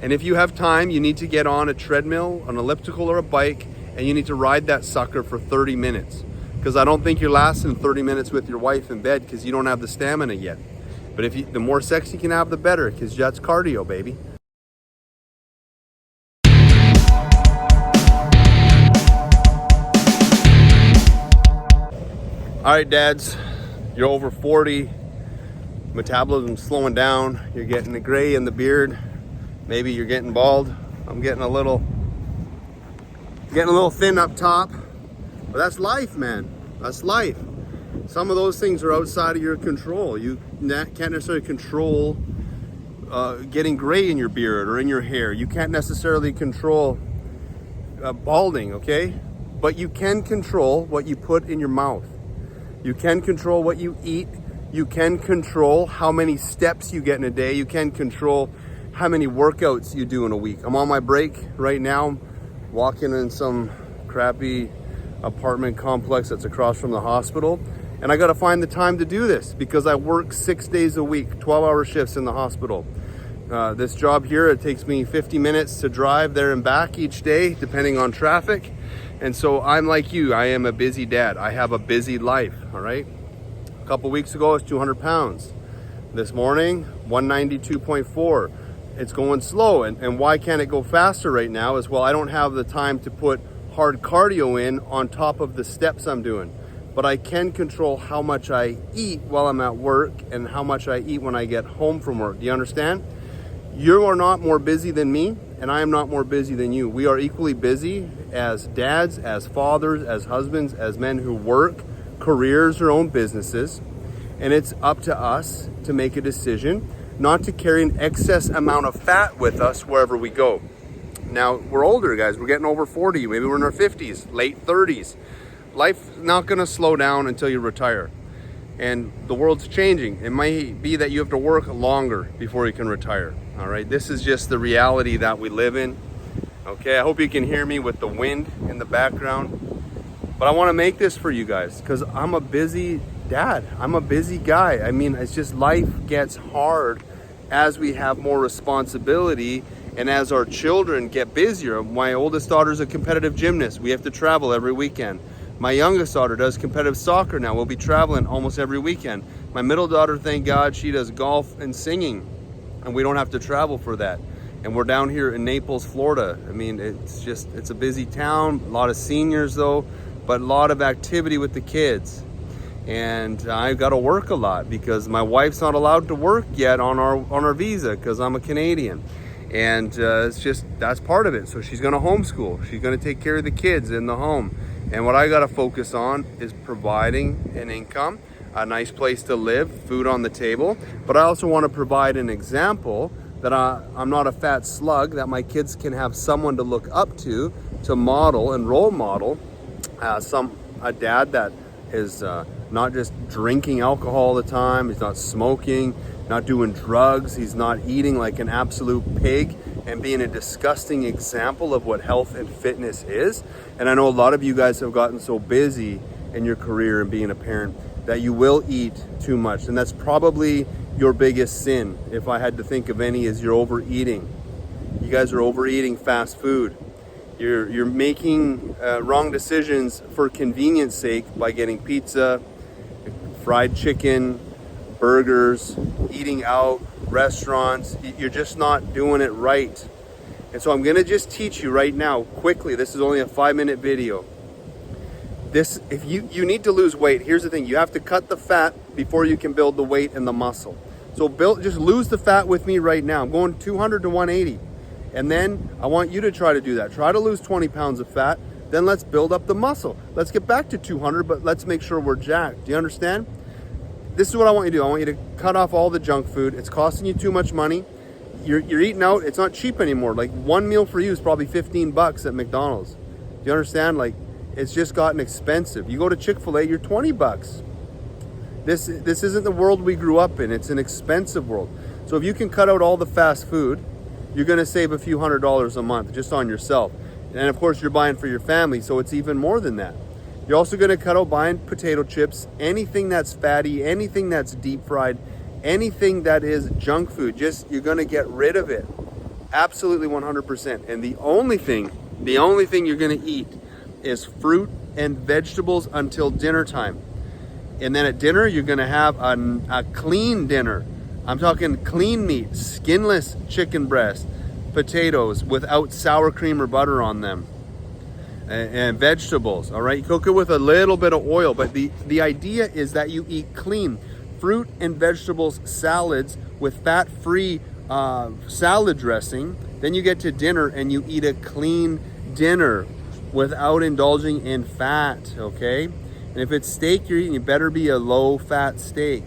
And if you have time, you need to get on a treadmill, an elliptical, or a bike, and you need to ride that sucker for 30 minutes. Because I don't think you're lasting 30 minutes with your wife in bed because you don't have the stamina yet. But the more sex you can have, the better, because that's cardio, baby. All right, dads, you're over 40, metabolism's slowing down, you're getting the gray in the beard, maybe you're getting bald. I'm getting a little thin up top, but that's life, man. That's life. Some of those things are outside of your control. You can't necessarily control getting gray in your beard or in your hair. You can't necessarily control balding, okay? But you can control what you put in your mouth. You can control what you eat. You can control how many steps you get in a day. You can control how many workouts you do in a week. I'm on my break right now, walking in some crappy apartment complex that's across from the hospital. And I gotta find the time to do this because I work 6 days a week, 12-hour shifts in the hospital. This job here, it takes me 50 minutes to drive there and back each day, depending on traffic. And so I'm like you, I am a busy dad. I have a busy life, all right? A couple weeks ago, I was 200 pounds. This morning, 192.4. It's going slow. And why can't it go faster right now is, well, I don't have the time to put hard cardio in on top of the steps I'm doing. But I can control how much I eat while I'm at work and how much I eat when I get home from work. Do you understand? You are not more busy than me, and I am not more busy than you. We are equally busy as dads, as fathers, as husbands, as men who work, careers, or own businesses. And it's up to us to make a decision not to carry an excess amount of fat with us wherever we go. Now, we're older, guys. We're getting over 40. Maybe we're in our 50s, late 30s. Life's not going to slow down until you retire. And the world's changing. It might be that you have to work longer before you can retire. All right, this is just the reality that we live in. Okay, I hope you can hear me with the wind in the background. But I want to make this for you guys because I'm a busy dad. I'm a busy guy. I mean, it's just life gets hard as we have more responsibility and as our children get busier. My oldest daughter's a competitive gymnast. We have to travel every weekend. My youngest daughter does competitive soccer now. We'll be traveling almost every weekend. My middle daughter, thank God, she does golf and singing, and we don't have to travel for that. And we're down here in Naples, Florida. I mean, it's a busy town, a lot of seniors though, but a lot of activity with the kids. And I've got to work a lot because my wife's not allowed to work yet on our visa because I'm a Canadian. And that's part of it. So she's going to homeschool. She's going to take care of the kids in the home. And what I got to focus on is providing an income, a nice place to live, food on the table. But I also want to provide an example that I'm not a fat slug, that my kids can have someone to look up to model and role model a dad that is not just drinking alcohol all the time. He's not smoking, not doing drugs. He's not eating like an absolute pig and being a disgusting example of what health and fitness is. And I know a lot of you guys have gotten so busy in your career and being a parent that you will eat too much. And that's probably your biggest sin, if I had to think of any, is you're overeating. You guys are overeating fast food. You're making wrong decisions for convenience sake by getting pizza, fried chicken, burgers, eating out, restaurants. You're just not doing it right. And so I'm gonna just teach you right now, quickly. This is only a 5-minute video. If you need to lose weight, here's the thing. You have to cut the fat before you can build the weight and the muscle. So just lose the fat with me right now. I'm going 200 to 180. And then I want you to try to do that. Try to lose 20 pounds of fat. Then let's build up the muscle. Let's get back to 200, but let's make sure we're jacked. Do you understand? This is what I want you to do. I want you to cut off all the junk food. It's costing you too much money. You're eating out. It's not cheap anymore. Like one meal for you is probably 15 bucks at McDonald's. Do you understand? Like it's just gotten expensive. You go to Chick-fil-A, you're 20 bucks. This isn't the world we grew up in. It's an expensive world. So if you can cut out all the fast food, you're going to save a few $100s a month just on yourself. And of course, you're buying for your family, so it's even more than that. You're also going to cut out buying potato chips, anything that's fatty, anything that's deep fried, anything that is junk food. You're going to get rid of it. Absolutely 100%. And the only thing you're gonna eat is fruit and vegetables until dinner time. And then at dinner, you're gonna have a clean dinner. I'm talking clean meat, skinless chicken breast, potatoes without sour cream or butter on them, and vegetables, all right? You cook it with a little bit of oil, but the idea is that you eat clean fruit and vegetables, salads with fat-free salad dressing. Then you get to dinner and you eat a clean dinner without indulging in fat, okay? And if it's steak you're eating, it better be a low-fat steak.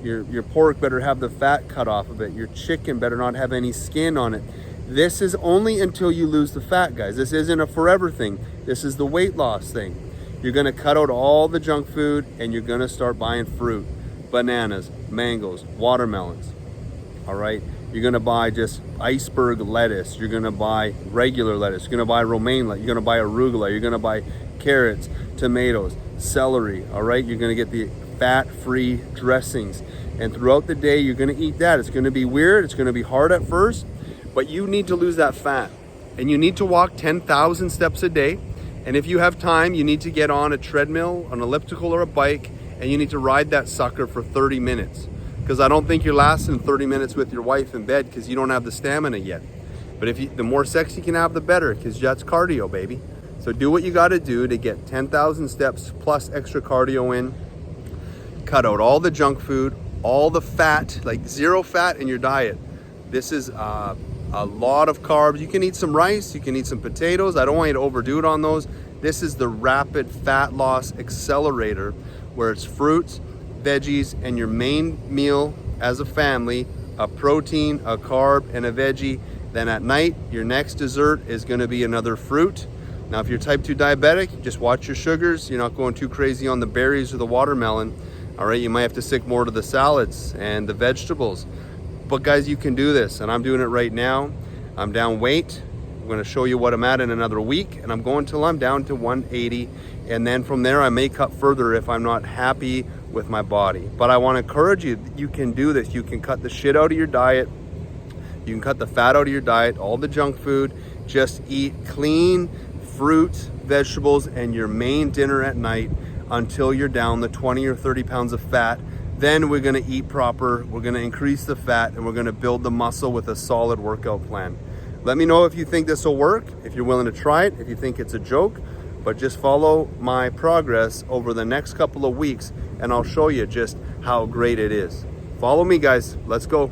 Your pork better have the fat cut off of it. Your chicken better not have any skin on it. This is only until you lose the fat, guys. This isn't a forever thing. This is the weight loss thing. You're gonna cut out all the junk food and you're gonna start buying fruit, bananas, mangoes, watermelons, all right? You're gonna buy just iceberg lettuce. You're gonna buy regular lettuce. You're gonna buy romaine lettuce. You're gonna buy arugula. You're gonna buy carrots, tomatoes, celery, all right? You're gonna get the fat-free dressings. And throughout the day, you're gonna eat that. It's gonna be weird. It's gonna be hard at first, but you need to lose that fat. And you need to walk 10,000 steps a day. And if you have time, you need to get on a treadmill, an elliptical, or a bike, and you need to ride that sucker for 30 minutes. Because I don't think you're lasting 30 minutes with your wife in bed because you don't have the stamina yet. But the more sex you can have, the better, because that's cardio, baby. So do what you got to do to get 10,000 steps plus extra cardio in. Cut out all the junk food, all the fat, like zero fat in your diet. This is a lot of carbs. You can eat some rice, you can eat some potatoes. I don't want you to overdo it on those. This is the rapid fat loss accelerator, where it's fruits, veggies, and your main meal as a family, a protein, a carb, and a veggie. Then at night, your next dessert is gonna be another fruit. Now, if you're type 2 diabetic, just watch your sugars. You're not going too crazy on the berries or the watermelon. All right, you might have to stick more to the salads and the vegetables. But guys, you can do this, and I'm doing it right now. I'm down weight. I'm gonna show you what I'm at in another week, and I'm going till I'm down to 180. And then from there, I may cut further if I'm not happy with my body. But I wanna encourage you, you can do this. You can cut the shit out of your diet. You can cut the fat out of your diet, all the junk food. Just eat clean fruits, vegetables, and your main dinner at night until you're down the 20 or 30 pounds of fat. Then we're gonna eat proper, we're gonna increase the fat, and we're gonna build the muscle with a solid workout plan. Let me know if you think this will work, if you're willing to try it, if you think it's a joke, but just follow my progress over the next couple of weeks and I'll show you just how great it is. Follow me, guys, let's go.